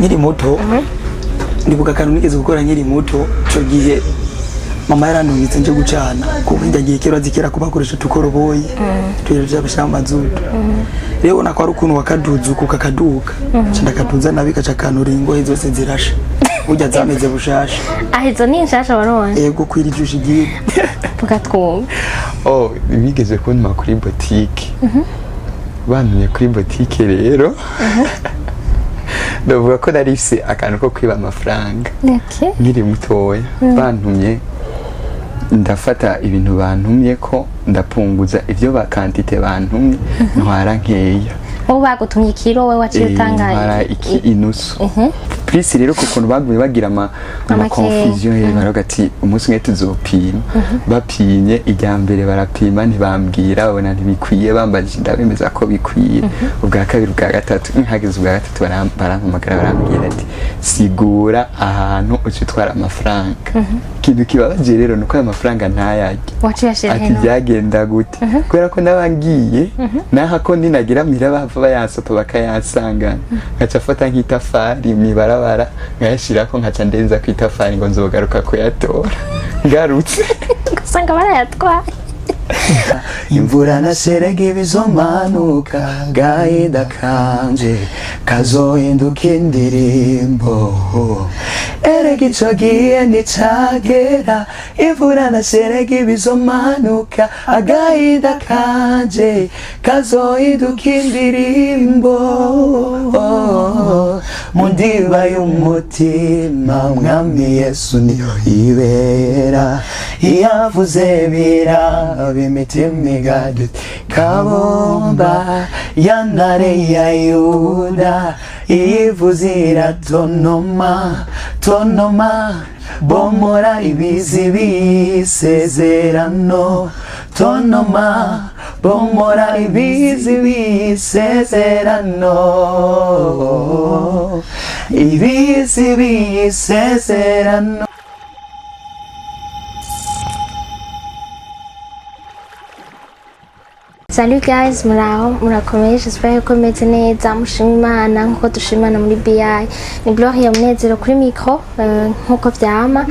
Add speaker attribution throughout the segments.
Speaker 1: nkiri muto ndibuka kantu nigeze gukora nkiri muto cyo gihe mama yarandungitse nje gucana kuko ndagiye kero azikera kubakoresha tukoroboyi tuyeje abashaka mazutu rero nakwa rukuntu wakaduzu kukakaduka ndakaduza nabika cakanura ingohe zose zirasha ujya zameze bushasha
Speaker 2: ahizo ni nshasha waronse
Speaker 1: yego kwirijusha igihe
Speaker 2: tukatwumva
Speaker 3: bigeze kuntuma kuri boutique bantumye kuri boutique rero ndavuga ko narifise akantu ko kwiba amafaranga nkiri mutoya bantumye ndafata ibintu bantumye ko ndapunguza ivyo bakantite bantumye ntwara nkeya
Speaker 2: bagutumye ikiro we waciye utangaye
Speaker 3: ntwara iki inusu plus rero kukuntu bagumye bagira ama confusion baragati umunsi umwe tuzopima bapimye ijya mbere barapima ntibambwira babona ntibikwiye bambajije ndabemeza ko bikwiye ubwa kabiri ubwa gatatu nkageze ubwa gatatu barampamagara barambwira ati sigura ahantu ucitwara amafaranga kintu kibabaje rero nuko aya mafaranga ntayajye ati byagenda gute kubera ko nabangiye naha ko ndinagira mira bava bayasopa bakayasanga ngaca afata nk'itafari mwibarabara ngayashirako ngaca ndenza ku itafari ngo nzogaruka kuyatora ngarutse
Speaker 2: gusanga barayatwaye
Speaker 1: imvura na serege bizomanuka gahinda kanje kazohinduka indirimbo erega ico gihe nicagera imvura na serege bizomanuka agahinda kanje kazohinduka indirimbo mu ndiba y'umutima mwami Yesu niyo ibera yavuze biraba imitima igadutse kabomba ya ntare ya Yuda ivuze iratonoma tonoma bomora ibizi bisezerano tonoma bomora ibizi bisezerano ibizi bisezerano.
Speaker 2: Salut guys, Naho, murakomeye, j'espère ko meze neza, mushima Imana nkuko dushimana muri BI. Ni Gloria Munezero kuri micro, nkuko vyama.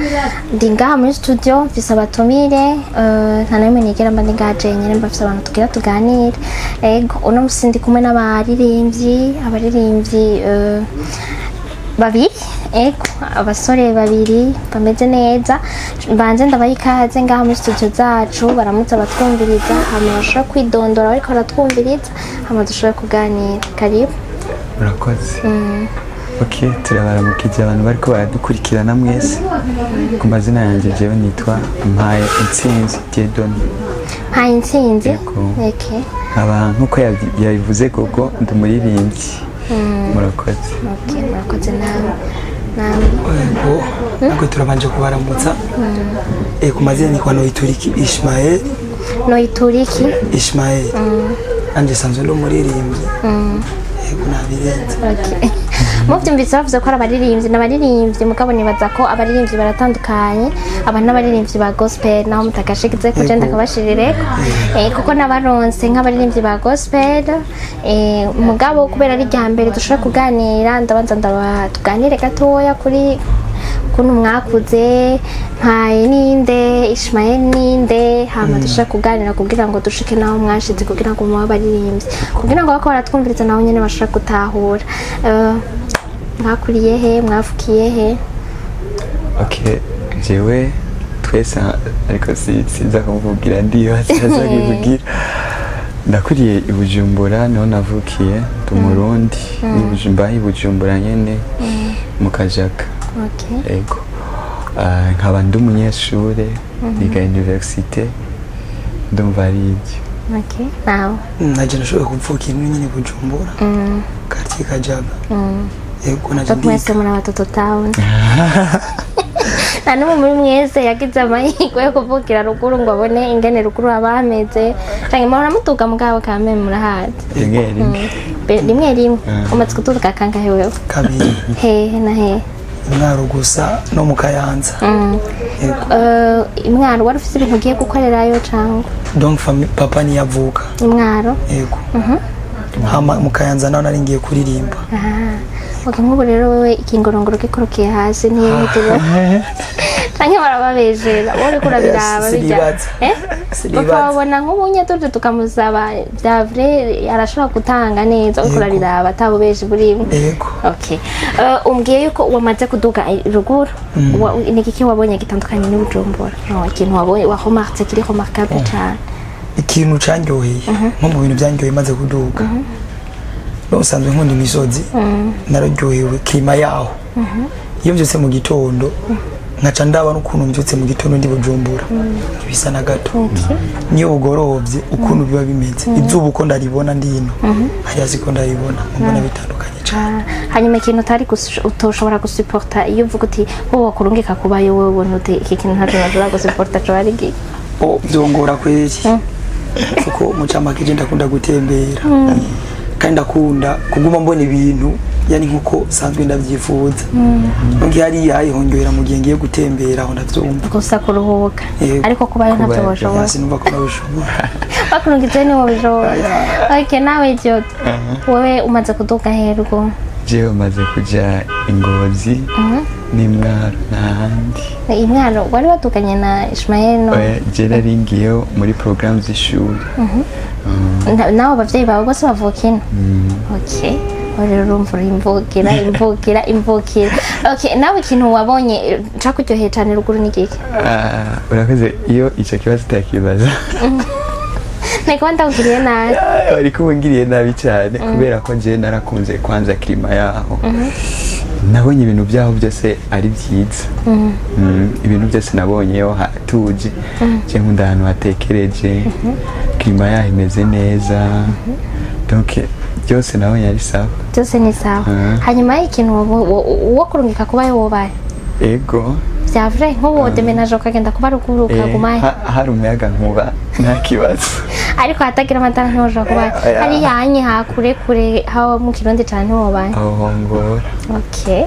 Speaker 2: Ndi ngaha muri studio, mfise abatumire, nta namwe nigera mba ndi ngaha jenyene, mbafise abantu tugira tuganire. Ego, uno musi ndi kumwe n'abaririmbyi babiri, ego, abasore babiri bameze neza. Banze ndabaha ikaze ngaha muri studio zacu, baramutse batwumviriza, hama bashobora kwidondora bariko baratwumviriza, hama dushobora kuganira. Karibu.
Speaker 3: Murakoze. Okay, turabaramukije abantu bariko baradukurikirana mwese. Ku mazina yanje jewe nitwa Mpaye Intsinzi Diedone.
Speaker 2: Mpaye Intsinzi? Okay.
Speaker 3: Abantu ko yabivuze koko ndumuririmbyi. Murakoze.
Speaker 2: Okay, murakoze nawe.
Speaker 1: Nako turabanje kubaramutsa. Ku mazina ni kwa Narituriye Ismael.
Speaker 2: Narituriye
Speaker 1: Ismael. Anje sanzwe ndo muririmbyi. Yego nabirenze.
Speaker 2: Okay. Muvyumvise bavuze ko n'abaririmbyi mugabo nibaza ko abaririmbyi baratandukanye, aba n'abaririmbyi ba gospel naho mutakashikize ko genda kabashirire kuko nabaronse nk'abaririmbyi ba gospel mugabo kubera ari ryambere dushobora kuganira ndabanza tuganire gatoya kuri kuntu mwakuze Mpaye ninde Ismael ninde hama dushaka kuganira kugira ngo dushike naho mwashize kugira ngo muba baririmbyi kugira ngo bako baratwumviriza naho nyene bashaka gutahura mwakuriye he mwafukiye he.
Speaker 3: Okay, jewe twese ariko sinza kuvugira ndiyo hazaza kuvugira ndakuriye i Bujumbura niho navukiye Umurundi ni Bujumbura nyene mu Kajaga.
Speaker 2: Okay.
Speaker 3: Ego. Nkaba ndi umunyeshure niga universite ndumva ari ibyo.
Speaker 2: Okay. Naho.
Speaker 1: Naje nashoboye kuvuka nyine Bujumbura. Quartier Kajaga. Ego naje ndi.
Speaker 2: Twese muri abatoto town. Nanu muri mwese yagize amahirwe yo kuvukira ruguru ngo abone ingene ruguru abameze canke mahora mutuga mugabo kame murahazi rimwe umaze kutuga kangahe wewe
Speaker 1: kabiri
Speaker 2: hehe na hehe
Speaker 1: Mwaro gusa no mu Kayanza.
Speaker 2: Mwaro wari ufite ibintu ugiye gukorerayo cyangwa
Speaker 1: donc papa ni yavuka
Speaker 2: Mwaro
Speaker 1: yego hama mu Kayanza naho nari ngiye kuririmba
Speaker 2: nk'ubu rero wewe ikingorongoro gikorokeye hasi ntiyihutira canke barababejera wowe uriko urabiraba bijya bakabona nk'ubunyadodo tukamuzaba bya vrai arashobora gutanga neza uriko urabiraba atabubeje burimo. Okay, umbwiye yuko wamaze kuduga ruguru ni iki wabonye gitandukanye ni Bujumbura? Ikintu wabonye wahomartse kiri remarquable cyane?
Speaker 1: Ikintu cyanyoheye nko mu bintu byanyoheye maze kuduga usanzwe nkunda imisozi nararyohewe klima yaho iyo byose mu gitondo nkaca ndaba n'ukuntu mbyutse mu gitondo ndi Bujumbura bisa na gato niyo ugorovye ukuntu biba bimeze izuba uko ndaribona ndino hariya ziko ndaribona mbona bitandukanye cyane.
Speaker 2: Hanyuma ikintu utari utoshobora gusuporta iyo uvuga uti wowe wakurungika kubayo wowe ubona uti iki kintu ntabwo nashobora gusuporta cyo ari gi
Speaker 1: byongora kwezi kuko mu cyama kije ndakunda gutembera kandi ndakunda kuguma mbona ibintu yani nkuko sanzwe ndavyifuza ngi hari yahongera mu gihe ngiye gutembera aho ndavyumva
Speaker 2: gusa kuruhuka ariko kubayo ntabyo bashobora
Speaker 1: sinumva ko nabishobora
Speaker 2: bakurungitse ni wowe bishobora. Okay, nawe Jod wowe umaze kuduga hergo?
Speaker 3: Jewe umaze kuja Ingozi n'Imwaro n'ahandi.
Speaker 2: Imwaro wari watuganye na Ismael no?
Speaker 3: Je naringiyeho muri programme z'ishuri.
Speaker 2: Naho abavyeyi bawe bose bavukina? Okay, rero urumva imvukira. Okay, nawe ikintu wabonye cakuryoheye cyane ruguru ni giki?
Speaker 3: Urakoze iyo ico kibazo utakibaza.
Speaker 2: Niko ndawugiriye nabi.
Speaker 3: Ariko ubungiriye nabi cyane kubera ko je narakunze kwanza klima yaho. Nabonye ibintu byaho byose ari byiza. Ibintu byose nabonyeyo hatuje. Je nkunda ahantu hatekereje. Klima yaho imeze neza. Donc byose nabonye ari sawa.
Speaker 2: Byose ni sawa. Hanyuma ikintu wo kurungika kubayo wobaye?
Speaker 3: Ego.
Speaker 2: Vya vrai nk'ubu demenaje ukagenda kuba ruguru ukagumaye
Speaker 3: hari umuyaga nkuba nta kibazo
Speaker 2: ariko hatagira amatara ntoja kuba hari yanye hakure hawo mu Kirundi cyane ntiwobaye
Speaker 3: aho ngora.
Speaker 2: Okay,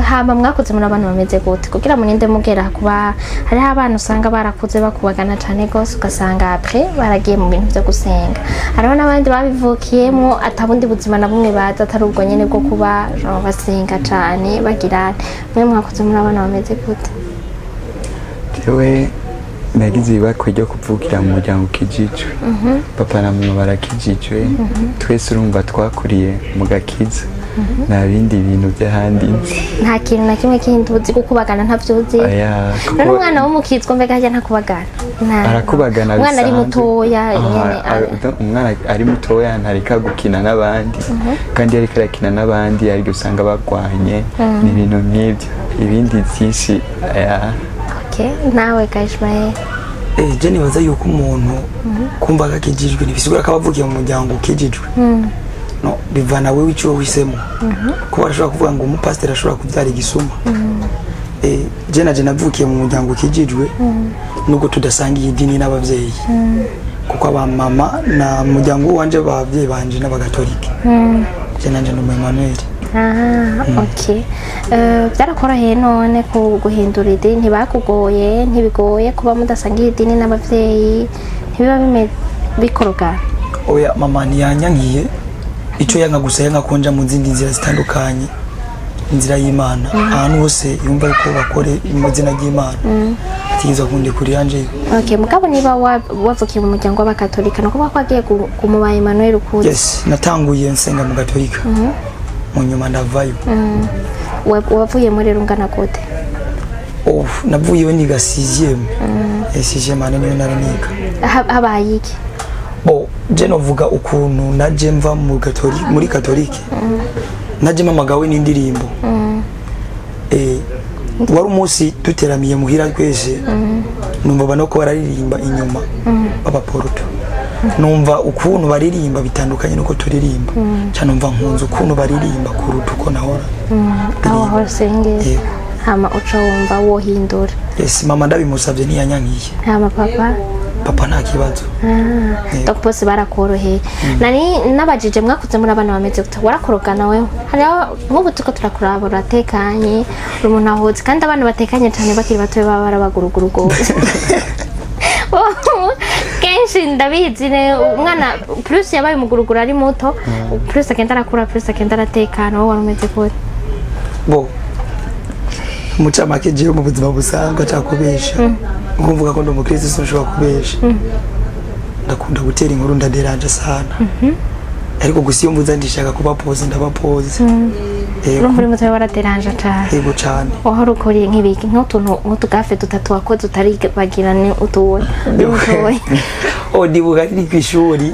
Speaker 2: hama mwakuze muri abantu bameze gute kugira muninde mugera kuba hari abana usanga barakuze bakubagana cyane gose ugasanga après baragiye mu bintu byo gusenga hariho n'abandi babivukiyemo atabundi buzima na bumwe baza atari ubwo nyene bwo kuba basenga cyane bagira mwe mwakuze muri abantu bameze gute?
Speaker 3: Jewe nagize ibakwe ryo kuvukira mu muryango ukijijwe. Papa na mama barakijijwe. Twese urumva twakuriye mu gakiza. Nta bindi bintu by'ahandi
Speaker 2: nta kintu na kimwe kindi uzi gukubagana ntavyuzi. None umwana wo mukizwa mbega hajya ntakubagana?
Speaker 3: Arakubagana
Speaker 2: umwana ari mutoya
Speaker 3: umwana ari mutoya ntareka gukina n'abandi kandi ariko arakina n'abandi ari gusanga bagwanye n'ibintu nk'ibyo ibindi byinshi.
Speaker 2: Okay, nawe Kashmaye
Speaker 1: je nibaza yuko umuntu kumva akijijwe nibisubira kabavukiye mu muryango ukijijwe no bivana wewe ico wisemo ko barashobora kuvuga ngo umupasteur ashobora kuvyara igisuma. Je navukiye mu muryango ukijijwe nuko tudasangiye idini n'abavyeyi kuko aba mama na muryango wanje bavyeyi banje n'abagatolika. Je nanje no Emmanuel.
Speaker 2: Okay, byarakoroheye none guhindura idini ntibakugoye ntibigoye kuba mudasangiye idini n'abavyeyi ntibiba bikorogana?
Speaker 1: Oya mama ntiyanyankiye ico yanga gusa yanga konja mu zindi nzira zitandukanye inzira y'Imana ahantu hose yumva ko bakore imazina y'Imana atiza kundi kuri yanje.
Speaker 2: Okay, mugabo niba wavukiye mu muryango w'abakatolika no kuba kwagiye kumuba Emmanuel ukuze?
Speaker 1: Yes, natanguye nsenga mu gatolika mu nyuma ndavayo.
Speaker 2: Wavuye muri rungana gute?
Speaker 1: Navuyeyo niga 6e. 6e ane niyo naraniga.
Speaker 2: Habaye iki?
Speaker 1: Je novuga ukuntu naje mva muri katolike naje mamagawe n'indirimbo wari umunsi duteramiye muhira twese numva banoko bararirimba inyuma baba Porto numva ukuntu baririmba bitandukanye nuko turirimba cyane numva nkunze ukuntu baririmba kuruta uko nahora
Speaker 2: aho hose nge hama uca wumva wohindura.
Speaker 1: Yes, mama ndabimusabye ntiyanyankiye.
Speaker 2: Hama papa
Speaker 1: nta kibazo.
Speaker 2: Donc bose barakoroheye. Nari nabajije mwakuze muri abana bameze gute? Warakorogana wewe? Hariho nk'ubu tuko turakurabura tekanye umuntu ahoze kandi abana batekanye cyane bakiri bato baba barabaguruguru go. kenshi ndabizi umwana plus yabaye umuguruguru ari muto plus agenda arakura plus agenda aratekana wowe warumeze gute
Speaker 1: bo mucamake jewe mu buzima busanzwe acakubesha nkumvuga ko ndi umukristo sinshobora kubesha ndakunda gutera inkuru dérangea sana ariko gusa iyo mvuze ndishaka kuba pose ndabapoze
Speaker 2: urumva uri muto waraderanja cyane
Speaker 1: yego cyane
Speaker 2: wahora ukoriye nk'ibiki nk'utugafe dutatu wakoze utaribagirane utuwe
Speaker 1: ndibuka kiri ku ishuri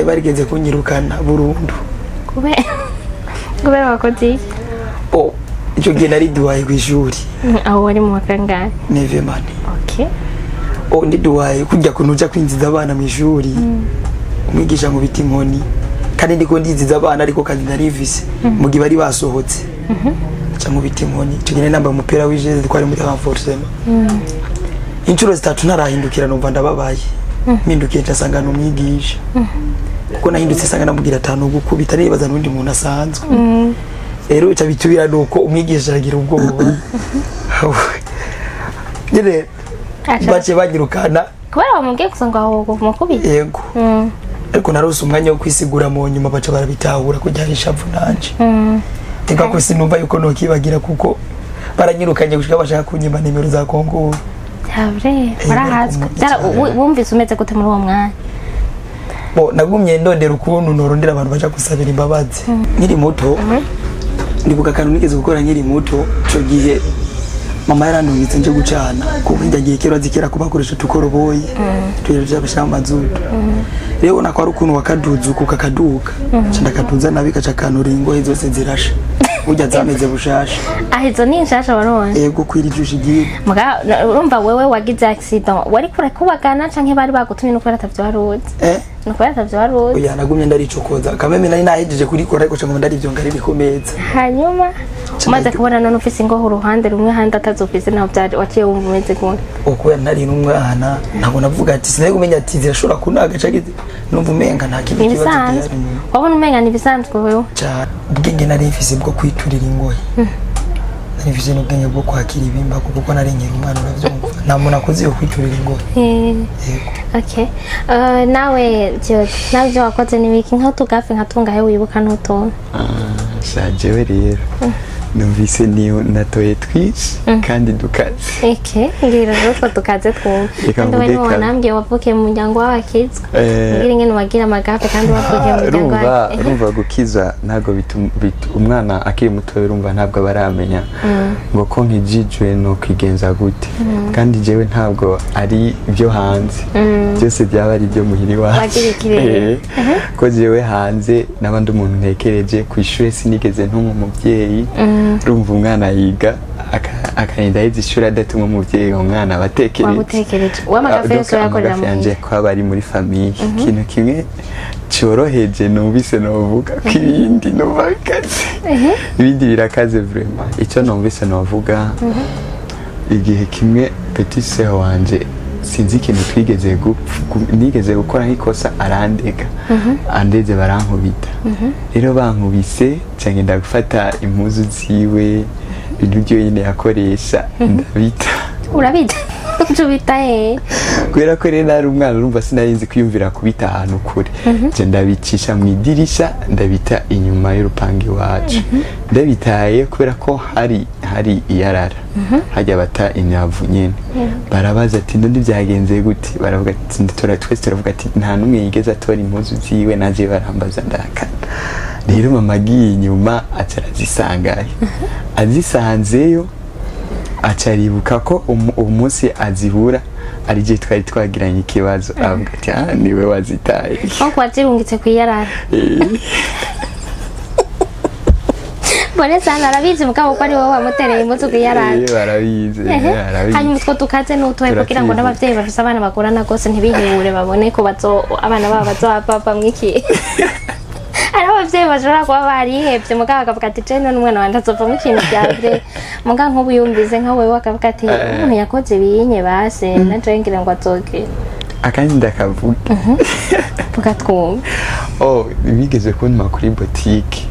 Speaker 1: barigeze kunyirukana burundu
Speaker 2: kubera wakoze
Speaker 1: icyo gihe nari duwaye ku ishuri
Speaker 2: aho wari mu makangahe
Speaker 1: neve mani ndi duwaye kujya kunuja kwinjiza abana mu ishuri umwigisha ngo biti inkoni kandi ndiko ndiziza abana ariko kandi narivise mu gihe bari basohotse cyangwa biti inkoni tugene namba umupira w'ijeze twari muri renforcement inshuro zitatu narahindukira numva ndababaye mpindukiye nsanga n'umwigisha kuko nahindutse sanga namubwira atanu gukubita nibaza n'undi muntu asanzwe rero ica bitubira nuko umwigisha aragira ubwoba nyine bace banyirukana
Speaker 2: kubera bamubwiye gusa ngo aho kumukubita
Speaker 1: yego ariko narose umwanya wo kwisigura mu nyuma baca barabitahura ko ryari ishavu nanje reka ko sinumva yuko nokibagira kuko baranyirukanye gushika bashaka kunyima nimero za konguru
Speaker 2: Yabre warahazwe wumvise umeze gute muri uwo mwanya
Speaker 1: nagumye ndondera ukuntu norondera abantu baja gusabira imbabazi nkiri muto ndibuka akantu nigeze gukora nkiri muto ico gihe mama yarandungitse nje gucana kuko ndagiye kero azikera kubakoresha tukoroboyi tuyereje abashamba mazutu rero nako ari ukuntu wakaduzu kukakaduka ndakaduza nabika cakanura ingohe zose zirasha burya zameze bushasha
Speaker 2: izo ni nshasha waronse
Speaker 1: yego kwirijusha igihe
Speaker 2: muga urumva wewe wagize accident wari kure kubagana canke bari bagutumye no kwera tavyo waruzi no kwera tavyo waruzi
Speaker 1: oya nagumye ndaricokoza kameme nari nahejeje kurikora ariko cyangwa ndarivyo ngari bikomeza
Speaker 2: hanyuma umaze kubona none ufise ingoho uruhande rumwe handi atazufise naho byari waciye wumva umeze gute
Speaker 1: okuya nari n'umwana ntabwo navuga ati sinari kumenya ati zirashobora kunaga cagize numva umenga nta kintu kibazo cyari
Speaker 2: wabona umenga ni bisanzwe wewe
Speaker 1: ubwenge nari mfise bwo kwiturira ingohe nari mfise n'ubwenge bwo kwakira ibimba kuko nari nkiri umwana uravyumva nta muntu akoze yo kwiturira ingohe
Speaker 2: okay nawe byo wakoze n'ibiki nka tugafe nka tungahe wibuka n'utonto
Speaker 3: shajewe rero numvise niyo natoye twinshi kandi dukaze
Speaker 2: ngira rero dukaze twumva kandi we niwe wanambwiye wavukiye mu muryango w'abakizwa ngira ingene wagira amagafe kandi wavukiye mu muryango
Speaker 3: urumva gukiza ntabwo umwana akiri muto urumva ntabwo baramenya ngo ko nkijijwe no kwigenza gute kandi jewe ntabwo ari byo hanze byose byaba ari byo muhiri wacu ko jewe hanze n'abandi umuntu ntekereje ku ishuri sinigeze ntumwe umubyeyi urumva umwana yiga akarinda yize ishuri adatumwe umubyeyi umwana
Speaker 2: wamutekereje w'amagafe yose yakorera mu
Speaker 3: yanje ko aba ari muri famiye ikintu kimwe cyoroheje numvise novuga ko ibindi nubakaze ibindi birakaze vraiment icyo numvise novuga igihe kimwe petit sœur wanje sinzi ikintu nigeze gukora nk'ikosa arandega andeze barankubita rero bankubise cyangwa ndagufata impuzu ziwe ibintu byo yine yakoresha ndabita
Speaker 2: urabita ubita
Speaker 3: kubera ko rero nari umwana urumva sinarinzi kwiyumvira kubita ahantu kure nje ndabicisha mu idirisha ndabita inyuma y'urupangi wacu ndabitaye kubera ko hari iyarara hajya bata imyavu nyene barabaza ati none byagenze gute baravuga ati nditora twese turavuga ati nta numwe yigeze atora impuzu ziwe naje barambaza ndakana rero mama agiye inyuma atarazisangaye azisanzeyo acaribuka ko umunsi azibura ari je twari twagiranye ikibazo avuga ati niwe wazitaye
Speaker 2: ko wazirungitse kwiyarara bone sana arabizi mugabo ko ari wowe wamutereye impuzu kwiyarara
Speaker 3: barabizi
Speaker 2: hanyuma utwo tukaze n'utoye kugira ngo n'abavyeyi bafise abana bagorana gose ntibihebure babone ko abana babo bazopapa mwiki ari abavyeyi bashobora kuba barihebye mugabo akavuga ati je none umwana wanje azovamo ikintu vyavye mugabo nk'ubu yumvise nka wewe akavuga ati umuntu yakoze binye base naje ngira ngo azoge
Speaker 3: akandi ndakavuga
Speaker 2: tugatwumva
Speaker 3: bigeze kuntuma kuri boutique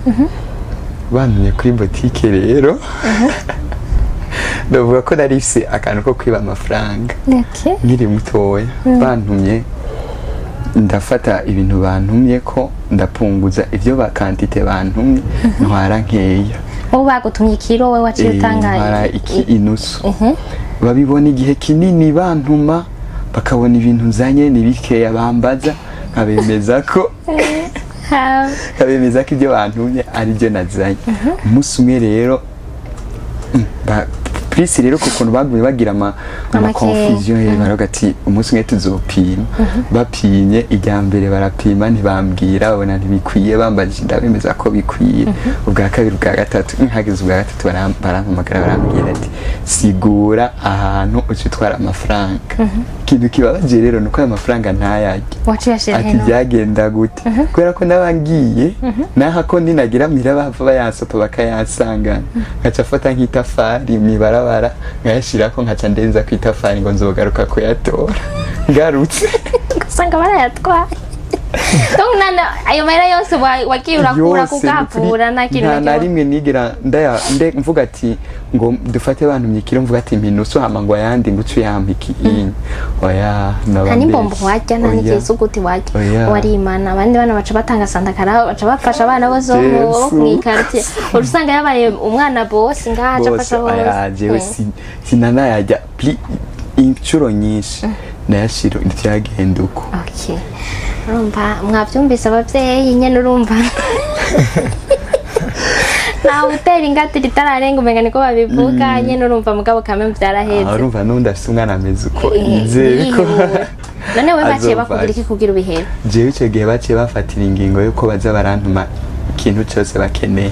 Speaker 3: bantumye kuri boutique rero ndavuga ko nari ifise akantu ko kwiba amafaranga
Speaker 2: Okay.
Speaker 3: nkiri mutoya bantumye ndafata ibintu bantumye ko ndapunguza ivyo bakantite bantumye ntwara nkeya
Speaker 2: Wowe bagutumye ikiro we waciye utangaye.
Speaker 3: ntwara inusu babibona igihe kinini bantuma bakabona ibintu nzanye ni bikeya bambaza nkabemeza ko kabemeza ko ibyo bantumye ari byo nazanye umunsi umwe rero Prince rero kukuntu bagumye bagira ama confusion baravuga ati umunsi umwe tuzopima bapimye ijya mbere barapima ntibambwira babona ntibikwiye bambajije ndabemeza ko bikwiye ubwa kabiri ubwa gatatu nkageze ubwa gatatu barampamagara barambwira ati sigura ahantu ucitwara amafaranga ikintu kibabaje rero nuko aya mafaranga ntayajye ati byagenda gute kubera ko nabangiye naha ko ninagira mira bava bayansopa bakayasangana ngaca afata nk'itafari mwibarabara ngayashirako nkaca ndenza ku itafari ngo nzogaruka kuyatora ngarutse
Speaker 2: usanga barayatwaye donc nana ayo mahera yose wagiye urakura kugavura na kintu
Speaker 3: na rimwe nigira mvuga ati ngo dufate abantu myikiro mvuga ati minusu hama ngo yandi ngucu yampiki oya
Speaker 2: nani bombo wajya nani kisuguti wajya wari imana abandi bana baca batanga sandakara baca bafasha abana bozo mu quartier urusanga yabaye umwana boss ngaje afasha bose
Speaker 3: jewe sinana yajya incuro nyinshi nayashiro ityagenda uko
Speaker 2: okay urumva mwavyumvise abavyeyi nyene urumva na uteri ngati ritararenga umenga niko babivuga nyene urumva mugabo kame vyaraheze
Speaker 3: urumva nundi afite umwana ameze uko inzeye ko
Speaker 2: none we baciye bakubwira iki kugira ubihere
Speaker 3: jewe ico gihe baciye bafatira ingingo yuko baza barantuma ikintu cyose bakeneye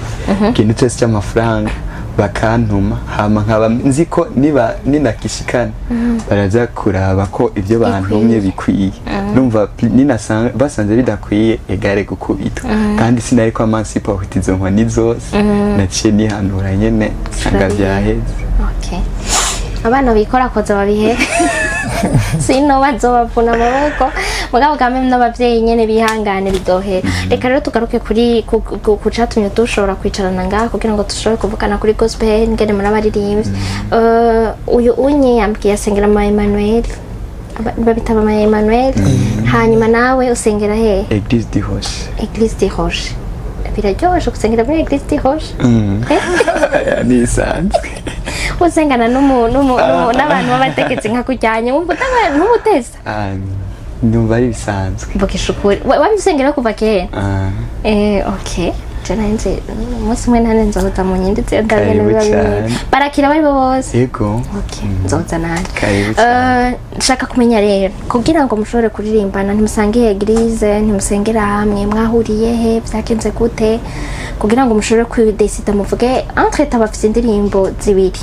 Speaker 3: ikintu cyose cy'amafaranga bakantuma hama nkaba nzi ko niba ninakishikana baraza kuraba ko ibyo bantumye bikwiye numva basanze bidakwiye egare gukubita kandi sinari ko amansipa izo nkoni zose naciye nihanura nyene sanga byaheze
Speaker 2: okay abana bikora koza babihere sino bazobavuna amaboko mugabo kamwe n'abavyeyi nyene bihangane bidohera reka rero tugaruke kuri kucatumye dushobora kwicarana ngaha kugira ngo dushobore kuvugana kuri gospel ngene muri abaririmbyi uyu unye yambwiye asengera ma Emmanuel babitaba ma Emmanuel hanyuma nawe usengera he Église de Roche biraryoshe gusengera muri Église de Roche
Speaker 3: ni sanzwe
Speaker 2: usengana n'abantu b'abategetsi nka kujyanye wumva n'umuteza
Speaker 3: nyumva ari bisanzwe
Speaker 2: mbukisha ukuri wabisengera kuva kera okay jana nje umunsi umwe nane nzoza mu nyindi barakira bari bose
Speaker 3: yego
Speaker 2: okay nzoza nane nshaka kumenya rero kugira ngo mushobore kuririmbana ntimusangiye Église ntimusengera hamwe mwahuriye he byakenze gute kugira ngo mushobore kwidesida muvuge entre tabafite indirimbo zibiri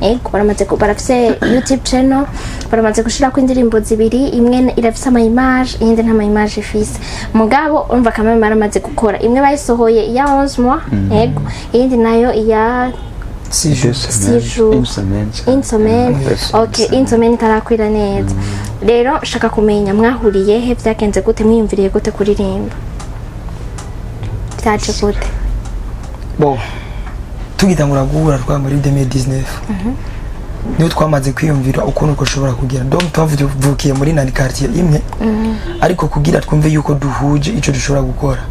Speaker 2: yego barafise YouTube channel baramaze gushira ko indirimbo zibiri imwe irafise ama image iyindi nta ma image ifise mugabo umva kamwe maramaze gukora imwe bayisohoye ya 11 mois yego iyindi nayo iya 6 jours une semaine okay une semaine tarakwira neza rero shaka kumenya mwahuriye he byakenze gute mwiyumviriye gute kuririmba byaje gute
Speaker 1: bon tugitangura guhura twa muri 2019 niyo twamaze kwiyumvira ukuntu uko ushobora kugira donc twavukiye muri nani quartier imwe ariko kugira twumve yuko duhuje ico dushobora gukora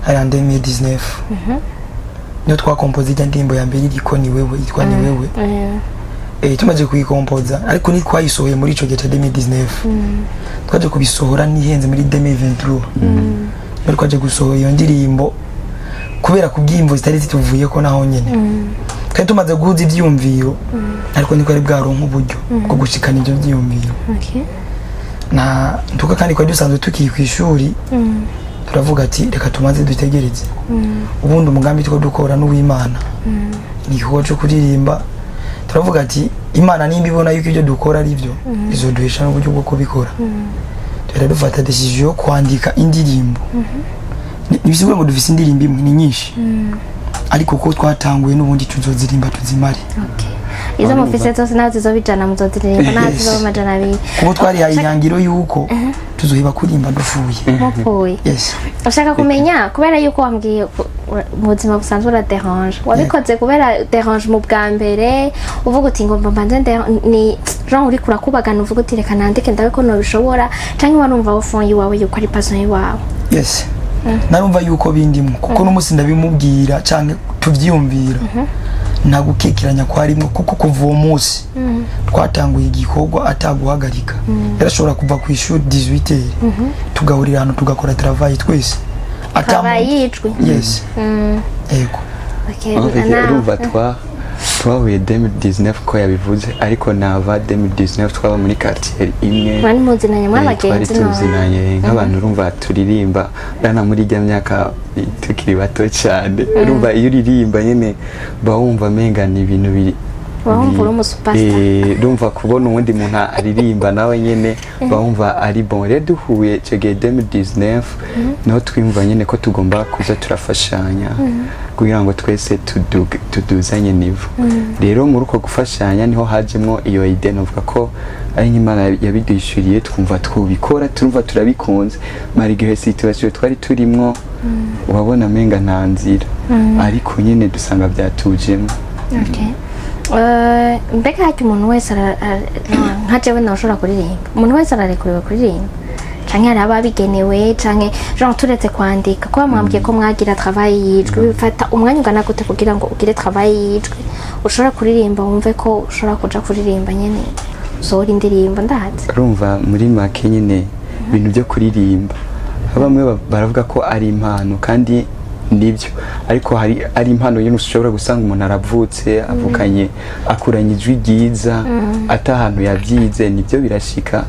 Speaker 1: hari 2019 niyo twakompoza ijya ndimbo ya mbere iriko ni wewe itwa ni wewe tumaze kuyikompoza ariko ni twayisohoye muri ico gihe cya 2019 twaje kubisohora nihenze muri 2023 bari kwaje gusohora iyo ndirimbo kubera kubyimvo zitari zituvuye ko naho nyene kandi tumaze guhuza ivyumviro ariko niko ari bwaronka uburyo bwo gushikana ibyo byumviro na ntuka kandi kwa dusanzwe tukiye ku ishuri turavuga ati reka tumaze dutegereze ubundi umugambi two dukora n'uw'Imana ni cyo kuririmba turavuga ati Imana nimba ibona yuko ibyo dukora ari byo izoduhisha n'uburyo bwo kubikora rero dufata decision yo kwandika indirimbo nibisigo ngo dufise indirimbo imwe ni nyinshi ariko ko twatanguye n'ubundi tuzozirimba tuzimare
Speaker 2: izo mufise zose nazo zizobijana muzozirimba nazo zizomajana abiri
Speaker 1: kuko twari yayingiro yuko tuzohiba kurimba dufuye
Speaker 2: mupfuye
Speaker 1: yes
Speaker 2: ushaka kumenya kubera yuko wambwiye mu buzima busanzwe uraderange wabikoze kubera derange mu bwa mbere uvuga uti ngo mbanze ni genre uri kurakubagana uvuga uti reka nandike ndabe ko nobishobora canke warumva wo fond yiwawe yuko ari passion yiwawe
Speaker 1: yes narumva yuko bindimwe kuko n'umusi ndabimubwira canke tuvyiyumvira nta gukekiranya ko harimo kuko kuva uwo munsi twatanguye igikorwa ataguhagarika yarashobora kuva ku ishuri 18h tugahurira hano tugakora travail twese
Speaker 2: abayijwe
Speaker 1: yes ego
Speaker 3: urumva twahuye 2019 ko yabivuze ariko nava 2019 twaba muri quartier imwe
Speaker 2: bani muzinanye mw'abagenzi
Speaker 3: no tuzinanye nk'abantu urumva turirimba rana muri ijya myaka tukiri bato cyane urumva iyo uririmba nyene bawumva menga ni ibintu biri
Speaker 2: wumva uri umusupastar
Speaker 3: urumva kubona uwundi muntu aririmba nawe nyene bawumva ari bon rero duhuye cyo gihe 2019 no twimva nyene ko tugomba kuza turafashanya kugira ngo twese tuduzanye nivo rero muri uko gufashanya niho hajemwo iyo idea novuga ko ari Imana yabidishuriye twumva twubikora turumva turabikunze marigihe situation twari turimwo wabona menga nta nzira ariko nyene dusanga byatujemo
Speaker 2: mbega hati umuntu wese nka jewe nashobora kuririmba umuntu wese ararekuriwe kuririmba canke hari ababigenewe canke genre turetse kwandika ko mwambwiye ko mwagira travail yijwe bifata umwanya ungana gute kugira ngo ugire travail yijwe ushobora kuririmba wumve ko ushobora kuja kuririmba nyene usohora indirimbo ndahatse
Speaker 3: urumva muri make nyene ibintu byo kuririmba bamwe baravuga ko ari impano kandi nibyo ariko ari impano y'umuntu ushobora gusanga umuntu aravutse avukanye akuranye ijwi ryiza atahantu yabyize nibyo birashika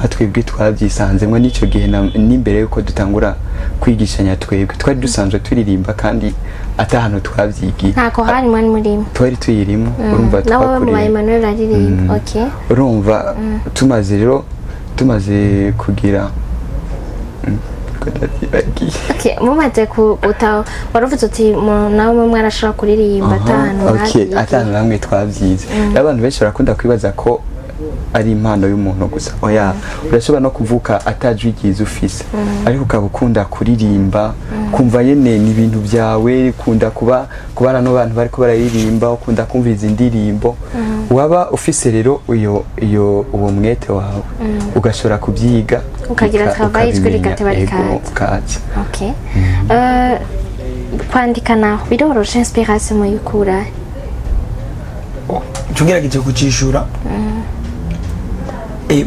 Speaker 3: atwebwe twabyisanzemo n'icyo gihe n'imbere yuko dutangura kwigishanya twebwe twari dusanzwe turirimba kandi atahantu twabyigiye
Speaker 2: ntako hari mwani murimo
Speaker 3: twari tuyirimo urumva
Speaker 2: nawe mu Emmanuel aririmba okay
Speaker 3: urumva tumaze kugira
Speaker 2: okay mumaze kuta waravuze uti nawe mwarashaka kuririmba
Speaker 3: atanu namwe twabyize abantu benshi barakunda kwibaza ko ari impano y'umuntu gusa oya urashobora no kuvuka atajwigize ufise ariko ukaba ukunda kuririmba kumva yene ni ibintu byawe ukunda kubana n'abantu bariko bararirimba ukunda kumva izi ndirimbo waba ufise rero uwo mwete wawe ugashobora kubyiga
Speaker 2: ukagira travail ijwi rigateba rikaza okay kwandika naho biroroshe inspiration muyikura
Speaker 1: tugerageje kucishura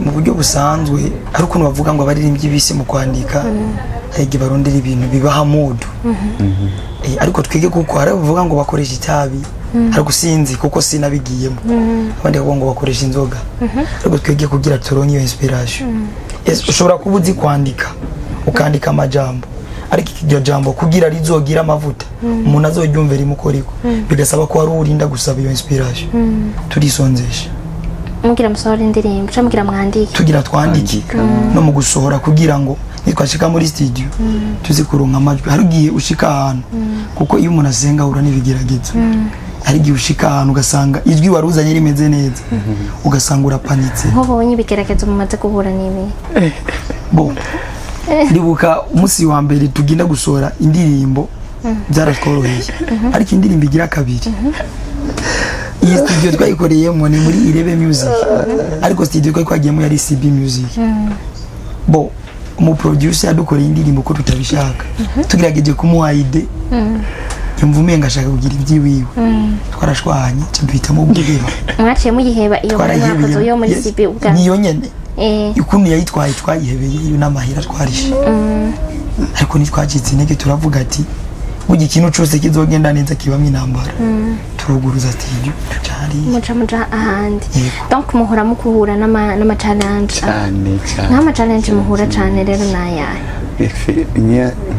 Speaker 1: mu buryo busanzwe ari ukuntu bavuga ngo abaririmbyi bise mu kwandika hege barondera ibintu bibaha mood ariko twige kuko hari bavuga ngo bakoresha itabi ariko sinzi kuko sinabigiyemo abandi bavuga ngo bakoresha inzoga ariko twige kugira turonke iyo inspiration ushobora kuba uzi kwandika ukandika amajambo ariko iryo jambo kugira rizogira amavuta umuntu azoryumvira imukoriko bigasaba ko ari urinda gusaba iyo inspiration turisonzesha
Speaker 2: mugira musohora indirimbo mugira mwandike
Speaker 1: tugira twandike no mu gusohora kugira ngo nitwashika muri studio tuzi kuronka amajwi hari giye ushika ahantu kuko iyo umuntu asenga ahura n'ibigeragezo hari giye ushika ahantu ugasanga ijwi waruzanye rimeze neza ugasanga urapanitse
Speaker 2: nk'ubonye ibigeragezo mumaze guhura n'ibi
Speaker 1: bo ndibuka umunsi wa mbere tugenda gusohora indirimbo byaratworoheye ariko indirimbo igira kabiri iyi studio twayikoreyemo ni muri Irebe Music ariko studio twagiyemo yari CB Music bo umu producer yadukoreye indirimbo ko tutabishaka tugerageje kumuha ide yumvume ngashaka kugira ibyiwiwe twarashwanye cyabitamo ubwiheba
Speaker 2: mwaciye mugiheba iyo mwakoze yo muri CB ubwa
Speaker 1: niyo nyene ukuntu yayitwaye twayihebeye iyo namahira twarishe ariko nitwacitse intege turavuga ati mugi kintu cyose kizogenda neza kibamwe intambara turuguruza studio cyari
Speaker 2: muca ahandi donc muhora mukuhura n'ama challenge n'ama challenge muhura cyane rero nayaye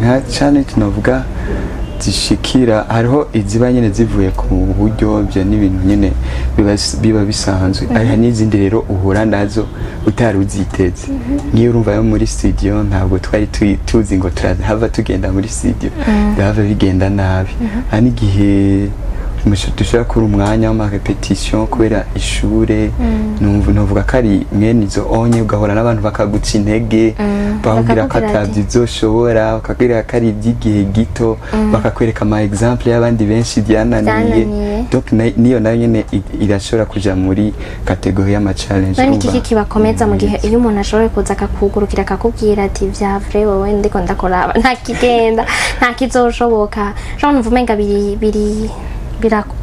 Speaker 3: nka challenge navuga zishikira hariho iziba nyene zivuye ku buryo byo n'ibintu nyene biba bisanzwe ari n'izindi rero uhura nazo utari uziteze niyo urumva yo muri studio ntabwo twari tuzi ngo turahava tugenda muri studio bihava bigenda nabi ani gihe dushobora kuri umwanya w'amarepetition kubera ishure novuga ko ari mwene izo onye ugahora n'abantu bakaguca intege bakubwira ko atavyizoshobora bakakubwira ko ari ivy'igihe gito bakakwereka ama exemple y'abandi benshi byananiye donc niyo nayo nyene irashobora kuja muri kategori y'ama challenge.
Speaker 2: Bari iki kibakomeza mu gihe iyo umuntu ashoboye kuza akakugurukira akakubwira ati vya vrai wowe ndiko ndakoraba nta kigenda nta kizoshoboka jean mvumenga